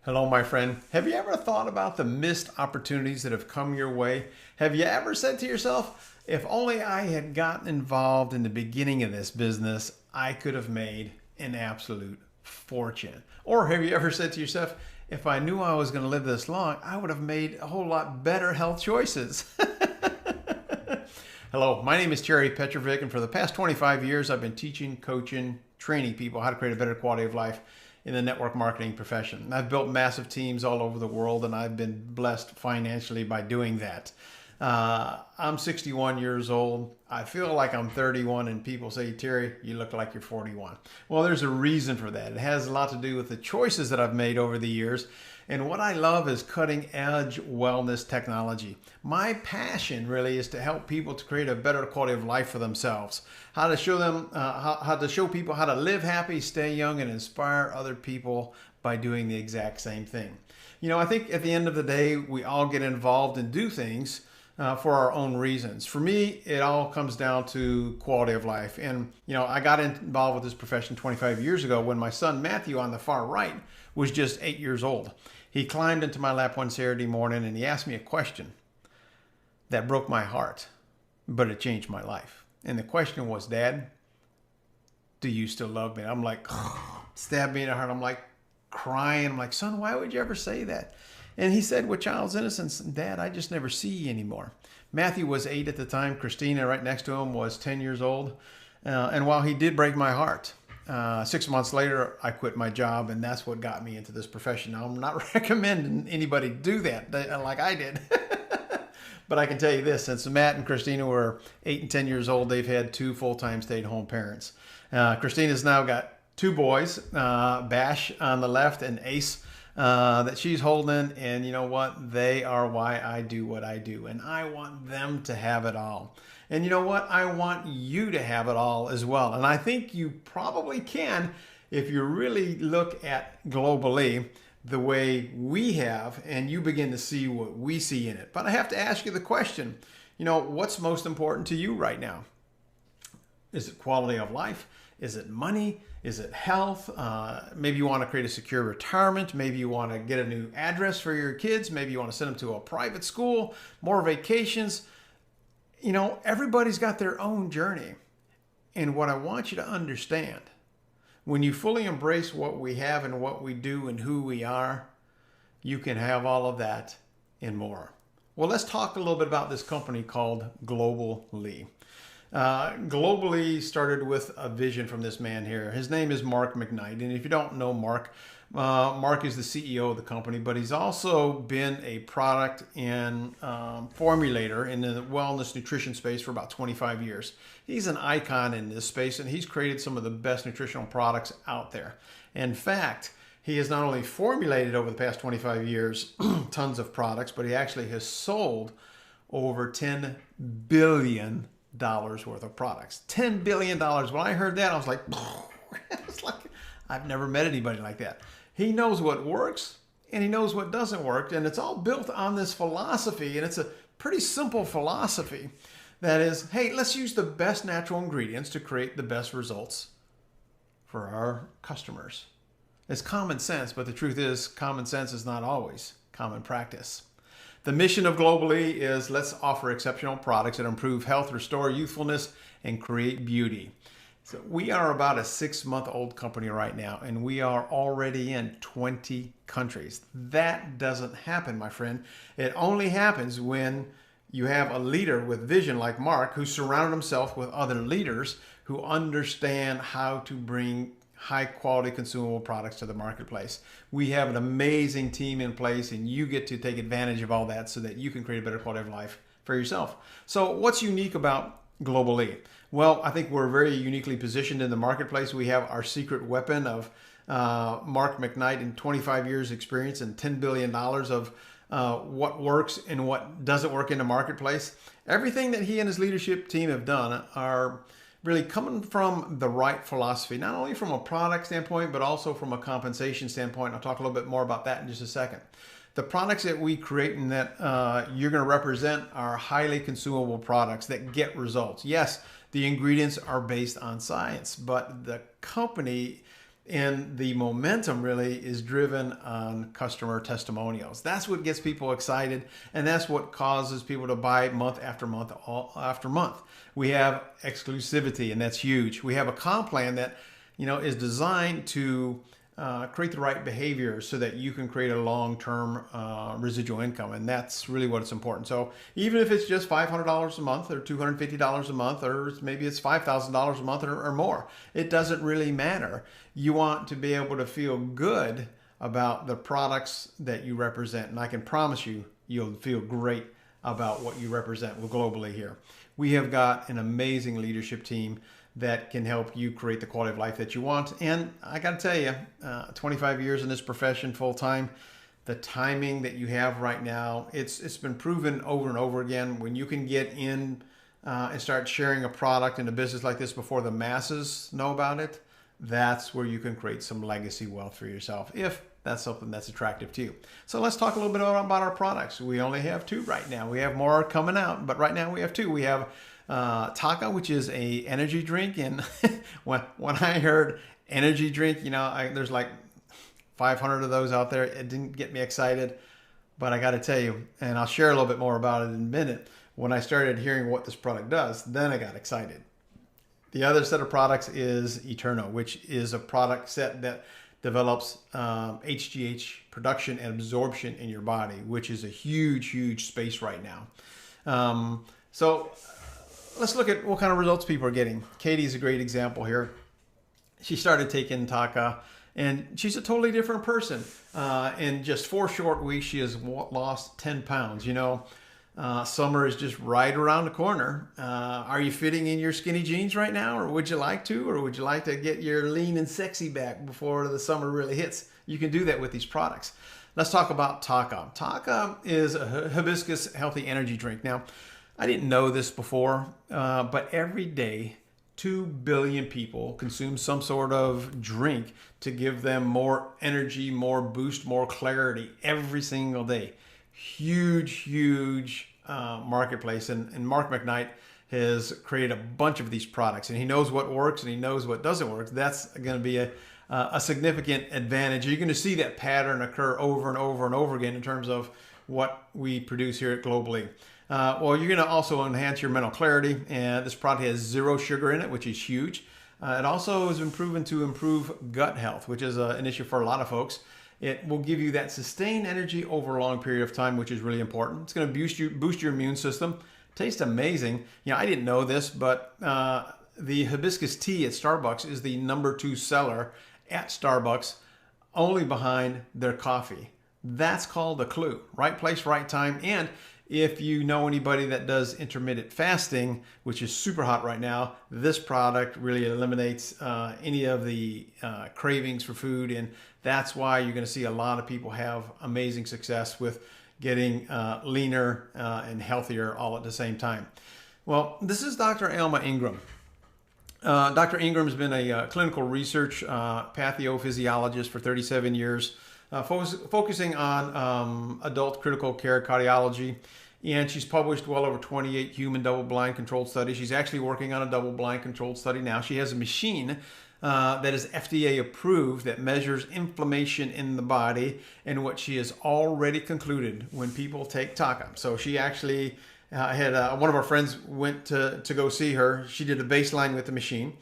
Hello, my friend. Have you ever thought about the missed opportunities that have come your way? Have you ever said to yourself, if only I had gotten involved in the beginning of this business, I could have made an absolute fortune? Or have you ever said to yourself, if I knew I was going to live this long, I would have made a whole lot better health choices? Hello, my name is Terry Petrovic, and for the past 25 years, I've been teaching, coaching, training people how to create a better quality of life in the network marketing profession. I've built massive teams all over the world, and I've been blessed financially by doing that. I'm 61 years old. I feel like I'm 31, and people say, Terry, you look like you're 41. Well, there's a reason for that. It has a lot to do with the choices that I've made over the years. And what I love is cutting edge wellness technology. My passion really is to help people to create a better quality of life for themselves. How to show them, how to show people how to live happy, stay young, and inspire other people by doing the exact same thing. You know, I think at the end of the day, we all get involved and do things for our own reasons. For me, it all comes down to quality of life. And, you know, I got involved with this profession 25 years ago when my son Matthew on the far right was just 8 years old. He climbed into my lap one Saturday morning and he asked me a question that broke my heart, but it changed my life. And the question was, Dad, do you still love me? I'm like, stabbed me in the heart. I'm like crying. I'm like, son, why would you ever say that? And he said, with child's innocence, Dad, I just never see you anymore. Matthew was 8 at the time. Christina, right next to him, was 10 years old. And while he did break my heart, 6 months later, I quit my job, and that's what got me into this profession. Now, I'm not recommending anybody do that like I did. But I can tell you this, since Matt and Christina were 8 and 10 years old, they've had 2 full-time stay-at-home parents. Christina's now got 2 boys, Bash on the left and Ace that she's holding. And you know what? They are why I do what I do. And I want them to have it all. And you know what? I want you to have it all as well. And I think you probably can if you really look at Globallee the way we have, and you begin to see what we see in it. But I have to ask you the question, you know, what's most important to you right now? Is it quality of life? Is it money? Is it health? Maybe you want to create a secure retirement. Maybe you want to get a new address for your kids. Maybe you want to send them to a private school, more vacations. You know, everybody's got their own journey. And what I want you to understand, when you fully embrace what we have and what we do and who we are, you can have all of that and more. Well, let's talk a little bit about this company called Globallee. Globallee started with a vision from this man here. His name is Mark McKnight. And if you don't know Mark, Mark is the CEO of the company, but he's also been a product and formulator in the wellness nutrition space for about 25 years. He's an icon in this space, and he's created some of the best nutritional products out there. In fact, he has not only formulated over the past 25 years tons of products, but he actually has sold over $10 billion worth of products. $10 billion. When I heard that, I was like, it's like, I've never met anybody like that. He knows what works and he knows what doesn't work. And it's all built on this philosophy. And it's a pretty simple philosophy that is, hey, let's use the best natural ingredients to create the best results for our customers. It's common sense, but the truth is common sense is not always common practice. The mission of Globallee is let's offer exceptional products that improve health, restore youthfulness, and create beauty. So we are about a 6-month-old company right now, and we are already in 20 countries. That doesn't happen, my friend. It only happens when you have a leader with vision like Mark, who surrounded himself with other leaders who understand how to bring high-quality consumable products to the marketplace. We have an amazing team in place, and you get to take advantage of all that so that you can create a better quality of life for yourself. So what's unique about Globallee? Well, I think we're very uniquely positioned in the marketplace. We have our secret weapon of Mark McKnight and 25 years experience and $10 billion of what works and what doesn't work in the marketplace. Everything that he and his leadership team have done are really coming from the right philosophy, not only from a product standpoint, but also from a compensation standpoint. I'll talk a little bit more about that in just a second. The products that we create and that you're going to represent are highly consumable products that get results. Yes, the ingredients are based on science, but the company And the momentum really is driven on customer testimonials. That's what gets people excited, and that's what causes people to buy month after month after month. We have exclusivity, and that's huge. We have a comp plan that is designed to create the right behavior so that you can create a long-term residual income, and that's really what's important. So even if it's just $500 a month or $250 a month, or maybe it's $5,000 a month or more, it doesn't really matter. You want to be able to feel good about the products that you represent, and I can promise you, you'll feel great about what you represent with Globallee here. We have got an amazing leadership team that can help you create the quality of life that you want. And I got to tell you, 25 years in this profession full time, the timing that you have right now, it's been proven over and over again. When you can get in and start sharing a product in a business like this before the masses know about it, that's where you can create some legacy wealth for yourself, if that's something that's attractive to you. So let's talk a little bit about our products. We only have 2 right now. We have more coming out, but right now we have 2. We have TAKA, which is a energy drink, and when I heard energy drink, there's like 500 of those out there. It didn't get me excited, but I got to tell you, and I'll share a little bit more about it in a minute. When I started hearing what this product does, then I got excited. The other set of products is Eterno, which is a product set that develops HGH production and absorption in your body, which is a huge space right now. So let's look at what kind of results people are getting. Katie's a great example here. She started taking TAKA, and she's a totally different person. In just 4 short weeks, she has lost 10 pounds. Summer is just right around the corner. Are you fitting in your skinny jeans right now, or would you like to? Or would you like to get your lean and sexy back before the summer really hits? You can do that with these products. Let's talk about TAKA. TAKA is a hibiscus healthy energy drink. Now, I didn't know this before, but every day, 2 billion people consume some sort of drink to give them more energy, more boost, more clarity every single day. Huge marketplace. And Mark McKnight has created a bunch of these products, and he knows what works and he knows what doesn't work. That's going to be a significant advantage. You're going to see that pattern occur over and over again in terms of what we produce here at Globallee. Well, you're going to also enhance your mental clarity, and this product has 0 sugar in it, which is huge. It also has been proven to improve gut health, which is an issue for a lot of folks. It will give you that sustained energy over a long period of time, which is really important. It's going to boost your immune system. Tastes amazing. I didn't know this, but the hibiscus tea at Starbucks is the #2 seller at Starbucks, only behind their coffee. That's called a clue. Right place, right time. And if you know anybody that does intermittent fasting, which is super hot right now, this product really eliminates any of the cravings for food. And that's why you're going to see a lot of people have amazing success with getting leaner and healthier all at the same time. Well, this is Dr. Alma Ingram. Dr. Ingram has been a clinical research pathophysiologist for 37 years, focusing on adult critical care cardiology. And she's published well over 28 human double-blind controlled studies. She's actually working on a double-blind controlled study now. She has a machine that is FDA approved that measures inflammation in the body, and what she has already concluded when people take TAKA. So she actually had one of our friends went to go see her. She did a baseline with the machine.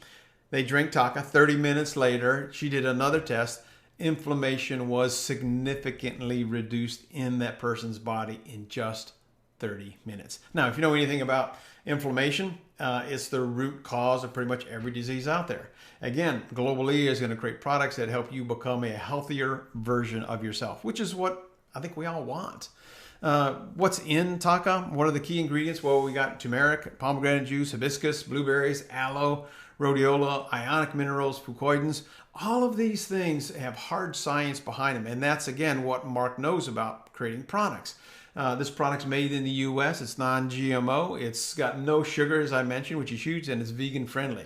They drank TAKA. 30 minutes later, she did another test. Inflammation was significantly reduced in that person's body in just 30 minutes. Now, if you know anything about inflammation, it's the root cause of pretty much every disease out there. Again, Globallee is going to create products that help you become a healthier version of yourself, which is what I think we all want. What's in TAKA? What are the key ingredients? Well, we got turmeric, pomegranate juice, hibiscus, blueberries, aloe, rhodiola, ionic minerals, fucoidins. All of these things have hard science behind them, and that's, again, what Mark knows about creating products. This product's made in the U.S. It's non-GMO. It's got no sugar, as I mentioned, which is huge, and it's vegan friendly.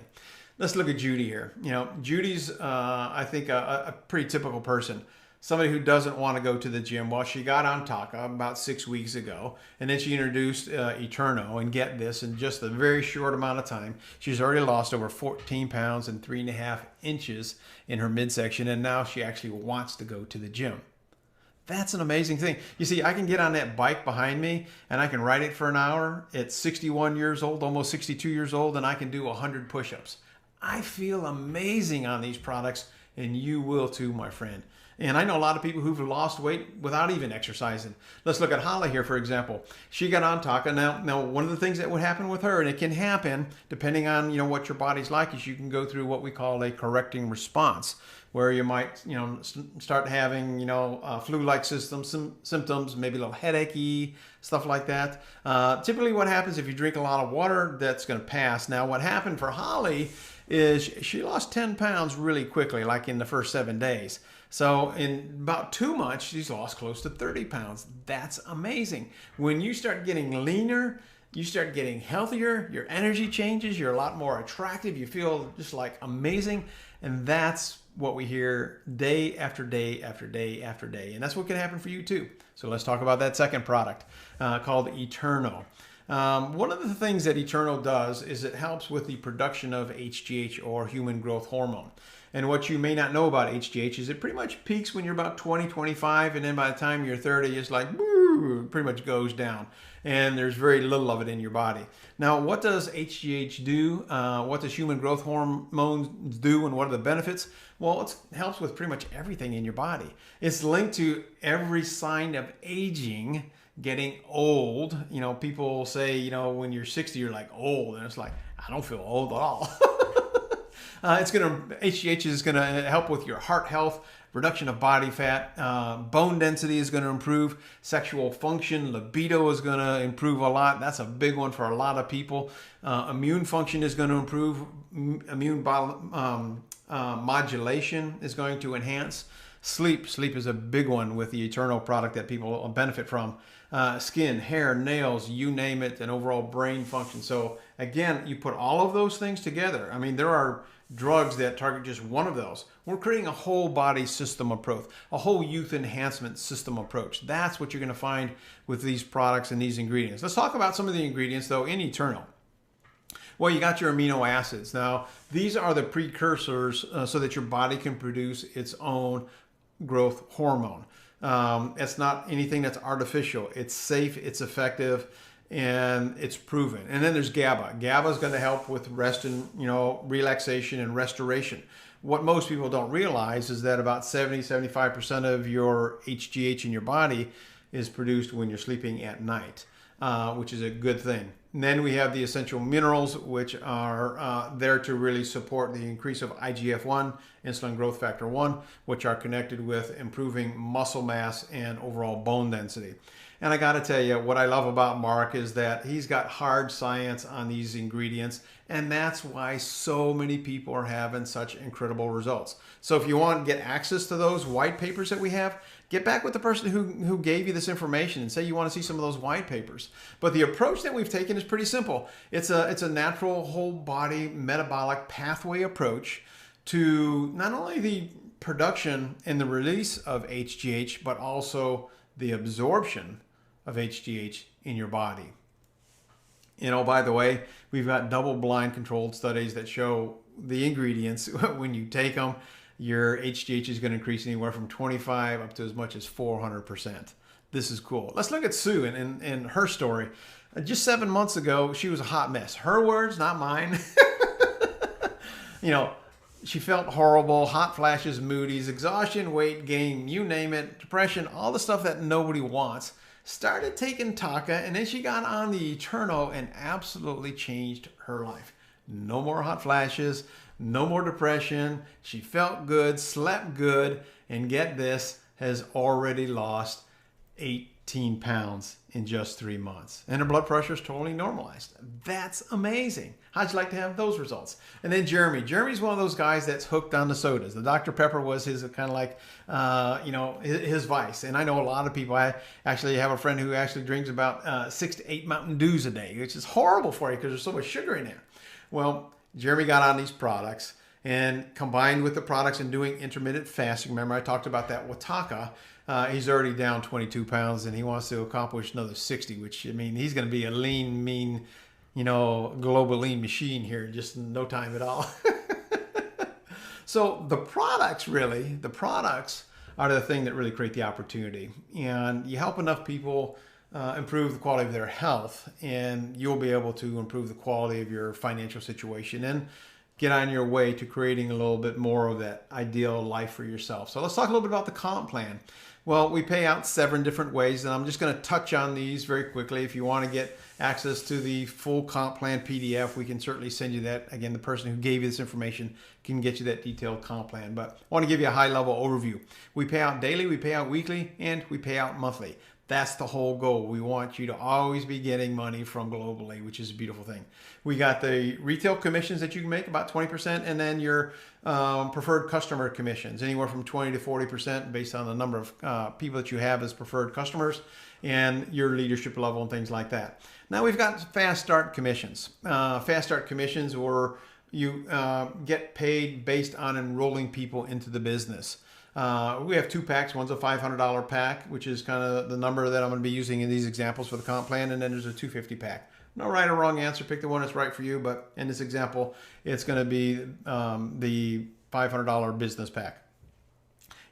Let's look at Judy here. Judy's, I think, a pretty typical person. somebody who doesn't want to go to the gym. Well, she got on TAKA about 6 weeks ago, and then she introduced Eterno, and get this, in just a very short amount of time, she's already lost over 14 pounds and 3.5 inches in her midsection, and now she actually wants to go to the gym. That's an amazing thing. You see, I can get on that bike behind me and I can ride it for an hour at 61 years old, almost 62 years old, and I can do 100 push-ups. I feel amazing on these products, and you will too, my friend. And I know a lot of people who've lost weight without even exercising. Let's look at Holly here, for example. She got on TAKA. Now, one of the things that would happen with her, and it can happen depending on what your body's like, is you can go through what we call a correcting response, where you might start having flu-like symptoms, maybe a little headachy, stuff like that. Typically, what happens if you drink a lot of water, that's going to pass. Now, what happened for Holly is she lost 10 pounds really quickly, like in the first 7 days. So in about 2 months, she's lost close to 30 pounds. That's amazing. When you start getting leaner, you start getting healthier, your energy changes, you're a lot more attractive, you feel just like amazing. And that's what we hear day after day after day after day. And that's what can happen for you too. So let's talk about that second product called Eterno. One of the things that Eterno does is it helps with the production of HGH, or human growth hormone. And what you may not know about HGH is it pretty much peaks when you're about 20, 25, and then by the time you're 30, it's like, woo, it pretty much goes down. And there's very little of it in your body. Now, what does HGH do? What does human growth hormones do, and what are the benefits? Well, it helps with pretty much everything in your body. It's linked to every sign of aging, getting old. People say, when you're 60, you're like old, and it's like, I don't feel old at all. HGH is going to help with your heart health, reduction of body fat, bone density is going to improve, sexual function, libido is going to improve a lot. That's a big one for a lot of people. Immune function is going to improve. Immune modulation is going to enhance. Sleep is a big one with the Eterno product that people benefit from. Skin, hair, nails, you name it, and overall brain function. So again, you put all of those things together. I mean, there are drugs that target just one of those. We're creating a whole body system approach, a whole youth enhancement system approach. That's what you're going to find with these products and these ingredients. Let's talk about some of the ingredients though in Eterno. Well, you got your amino acids. Now, these are the precursors so that your body can produce its own growth hormone. It's not anything that's artificial. It's safe, it's effective, and it's proven. And then there's GABA. GABA is going to help with rest and relaxation and restoration. What most people don't realize is that about 70-75% of your HGH in your body is produced when you're sleeping at night, which is a good thing. And then we have the essential minerals, which are there to really support the increase of IGF-1, insulin growth factor 1, which are connected with improving muscle mass and overall bone density. And I got to tell you, what I love about Mark is that he's got hard science on these ingredients, and that's why so many people are having such incredible results. So if you want to get access to those white papers that we have, get back with the person who gave you this information and say you want to see some of those white papers. But the approach that we've taken is pretty simple. It's a natural whole body metabolic pathway approach to not only the production and the release of HGH, but also the absorption of HGH in your body. By the way, we've got double-blind controlled studies that show the ingredients. When you take them, your HGH is going to increase anywhere from 25 up to as much as 400%. This is cool. Let's look at Sue and her story. Just 7 months ago, she was a hot mess. Her words, not mine. She felt horrible, hot flashes, moodies, exhaustion, weight gain, you name it, depression, all the stuff that nobody wants. Started taking TAKA, and then she got on the Eterno and absolutely changed her life. No more hot flashes, no more depression. She felt good, slept good, and get this, has already lost 18 pounds in just 3 months. And her blood pressure is totally normalized. That's amazing. How'd you like to have those results? And then Jeremy. Jeremy's one of those guys that's hooked on the sodas. The Dr. Pepper was his kind of like, his vice. And I know a lot of people. I actually have a friend who actually drinks about 6 to 8 Mountain Dews a day, which is horrible for you because there's so much sugar in there. Well, Jeremy got on these products, And combined with the products and doing intermittent fasting, remember I talked about that with TAKA, he's already down 22 pounds and he wants to accomplish another 60, which, I mean, he's going to be a lean, mean, Globallee machine here in just no time at all. So the products are the thing that really create the opportunity. And you help enough people improve the quality of their health, and you'll be able to improve the quality of your financial situation and get on your way to creating a little bit more of that ideal life for yourself. So let's talk a little bit about the comp plan. Well, we pay out 7 different ways, and I'm just going to touch on these very quickly. If you want to get access to the full comp plan PDF, we can certainly send you that. Again, the person who gave you this information can get you that detailed comp plan. But I want to give you a high-level overview. We pay out daily, we pay out weekly, and we pay out monthly. That's the whole goal. We want you to always be getting money from Globallee, which is a beautiful thing. We got the retail commissions that you can make, about 20%, and then your preferred customer commissions, anywhere from 20 to 40% based on the number of people that you have as preferred customers and your leadership level and things like that. Now we've got fast start commissions. Fast start commissions, or you get paid based on enrolling people into the business. We have 2 packs. One's a $500 pack, which is kind of the number that I'm going to be using in these examples for the comp plan. And then there's a $250 pack. No right or wrong answer. Pick the one that's right for you. But in this example, it's going to be the $500 business pack.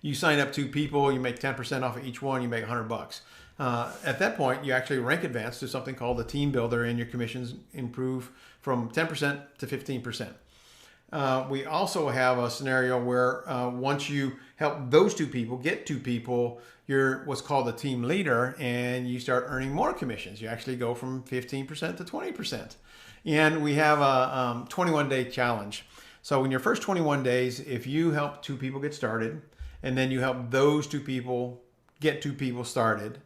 You sign up 2 people, you make 10% off of each one, you make $100. At that point, you actually rank advance to something called the team builder, and your commissions improve from 10% to 15%. We also have a scenario where once you help those 2 people, get 2 people, you're what's called a team leader, and you start earning more commissions. You actually go from 15% to 20%. And we have a 21-day challenge. So in your first 21 days, if you help 2 people get started, and then you help those 2 people get 2 people started,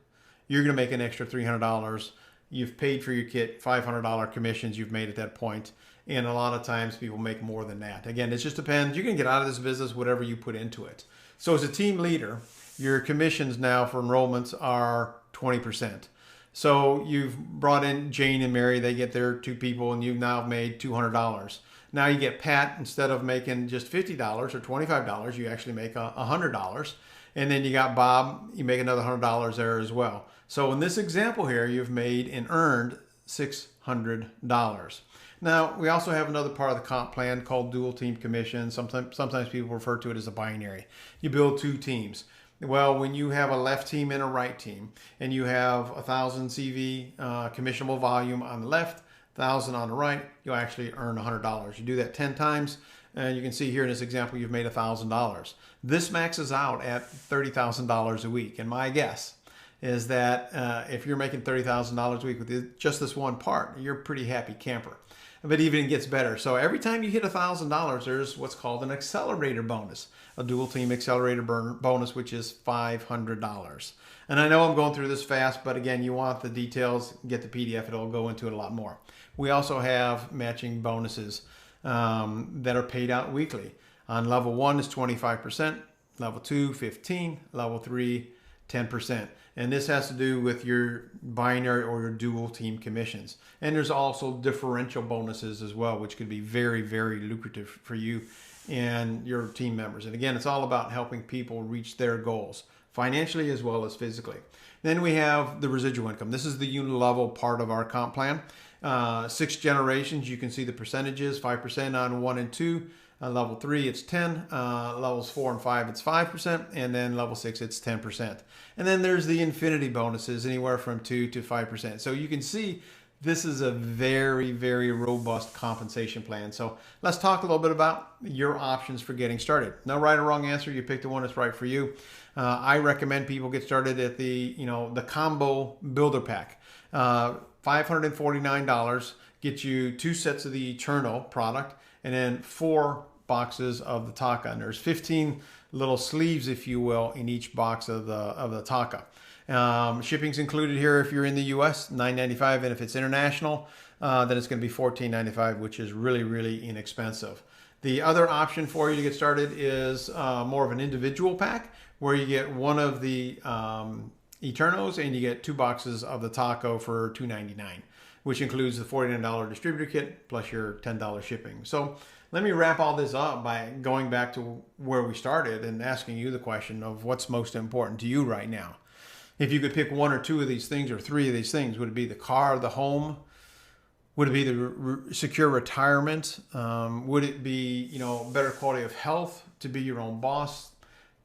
you're going to make an extra $300. You've paid for your kit, $500 commissions you've made at that point. And a lot of times people make more than that. Again, it just depends. You can get out of this business whatever you put into it. So as a team leader, your commissions now for enrollments are 20%. So you've brought in Jane and Mary, they get their 2 people, and you've now made $200. Now you get Pat, instead of making just $50 or $25, you actually make $100. And then you got Bob, you make another $100 there as well. So in this example here, you've made and earned $600. Now, we also have another part of the comp plan called dual team commission. Sometimes people refer to it as a binary. You build 2 teams. Well, when you have a left team and a right team, and you have 1,000 CV commissionable volume on the left, 1,000 on the right, you'll actually earn $100. You do that 10 times, and you can see here in this example, you've made $1,000. This maxes out at $30,000 a week. And my guess is that if you're making $30,000 a week with just this one part, you're a pretty happy camper. But even it gets better. So every time you hit $1,000, there's what's called an accelerator bonus, a dual team accelerator bonus, which is $500. And I know I'm going through this fast, but again, you want the details, get the PDF, it'll go into it a lot more. We also have matching bonuses that are paid out weekly. On level 1 is 25%, level 2, 15%, level 3, 10%. And this has to do with your binary or your dual team commissions. And there's also differential bonuses as well, which could be very, very lucrative for you and your team members. And again, it's all about helping people reach their goals, financially as well as physically. Then we have the residual income. This is the unit level part of our comp plan. 6 generations, you can see the percentages, 5% on 1 and 2. Level 3, it's 10. Levels 4 and 5, it's 5%. And then level 6, it's 10%. And then there's the infinity bonuses, anywhere from 2 to 5%. So you can see this is a very, very robust compensation plan. So let's talk a little bit about your options for getting started. No right or wrong answer. You pick the one that's right for you. I recommend people get started at the combo builder pack. $549 gets you 2 sets of the Eterno product and then 4 boxes of the TAKA. And there's 15 little sleeves, if you will, in each box of the TAKA. Shipping's included here if you're in the US, $9.95, and if it's international, then it's going to be $14.95, which is really, really inexpensive. The other option for you to get started is more of an individual pack, where you get one of the Eternos and you get 2 boxes of the TAKA for $2.99. which includes the $49 distributor kit plus your $10 shipping. So let me wrap all this up by going back to where we started and asking you the question of what's most important to you right now. If you could pick one or two of these things or three of these things, would it be the car, the home? Would it be the secure retirement? Would it be, better quality of health, to be your own boss,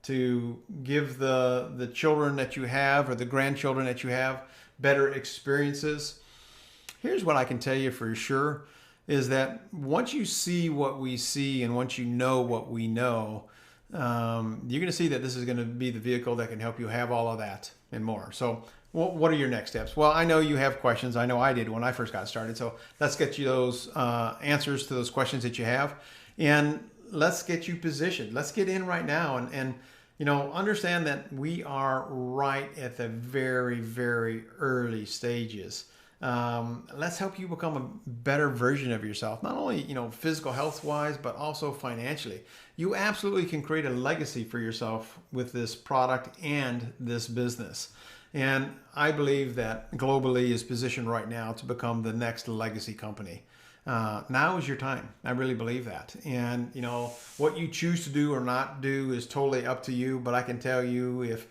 to give the children that you have or the grandchildren that you have better experiences? Here's what I can tell you for sure is that once you see what we see and once you know what we know, you're going to see that this is going to be the vehicle that can help you have all of that and more. So what are your next steps? Well, I know you have questions. I know I did when I first got started. So let's get you those answers to those questions that you have, and let's get you positioned. Let's get in right now and understand that we are right at the very, very early stages. Let's help you become a better version of yourself, not only, physical health wise, but also financially. You absolutely can create a legacy for yourself with this product and this business. And I believe that Globallee is positioned right now to become the next legacy company. Now is your time. I really believe that. And, what you choose to do or not do is totally up to you. But I can tell you, if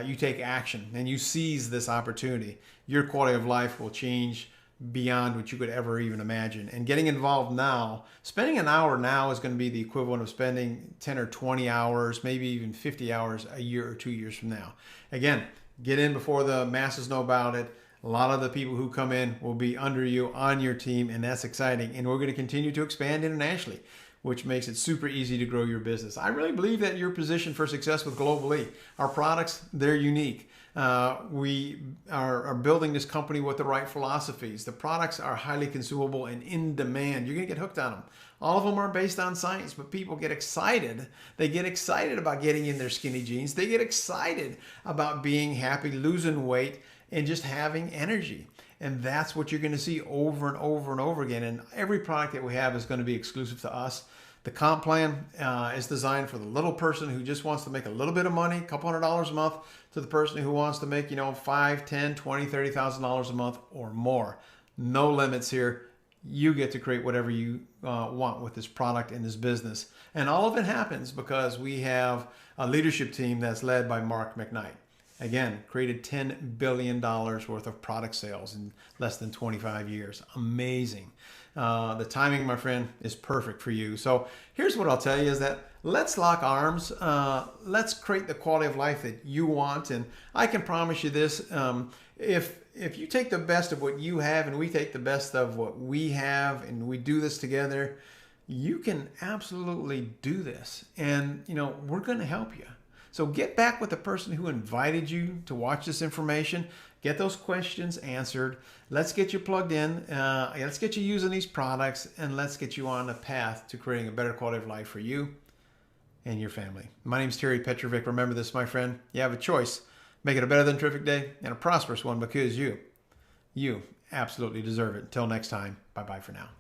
you take action and you seize this opportunity, your quality of life will change beyond what you could ever even imagine. And getting involved now, spending an hour now is going to be the equivalent of spending 10 or 20 hours, maybe even 50 hours a year or 2 years from now. Again, get in before the masses know about it. A lot of the people who come in will be under you, on your team, and that's exciting. And we're going to continue to expand internationally, which makes it super easy to grow your business. I really believe that you're positioned for success with Globallee. Our products, they're unique. We are building this company with the right philosophies. The products are highly consumable and in demand. You're going to get hooked on them. All of them are based on science, but people get excited. They get excited about getting in their skinny jeans. They get excited about being happy, losing weight, and just having energy. And that's what you're going to see over and over and over again. And every product that we have is going to be exclusive to us. The comp plan is designed for the little person who just wants to make a little bit of money, a couple $100s a month, to the person who wants to make, $5, $10, $20, $30,000 a month or more. No limits here. You get to create whatever you want with this product and this business. And all of it happens because we have a leadership team that's led by Mark McKnight. Again, created $10 billion worth of product sales in less than 25 years. Amazing. The timing, my friend, is perfect for you. So here's what I'll tell you is that let's lock arms. Let's create the quality of life that you want. And I can promise you this, if you take the best of what you have and we take the best of what we have and we do this together, you can absolutely do this. And, we're going to help you. So get back with the person who invited you to watch this information. Get those questions answered. Let's get you plugged in. Let's get you using these products, and let's get you on a path to creating a better quality of life for you and your family. My name is Terry Petrovic. Remember this, my friend. You have a choice. Make it a better than terrific day and a prosperous one because you absolutely deserve it. Until next time, bye-bye for now.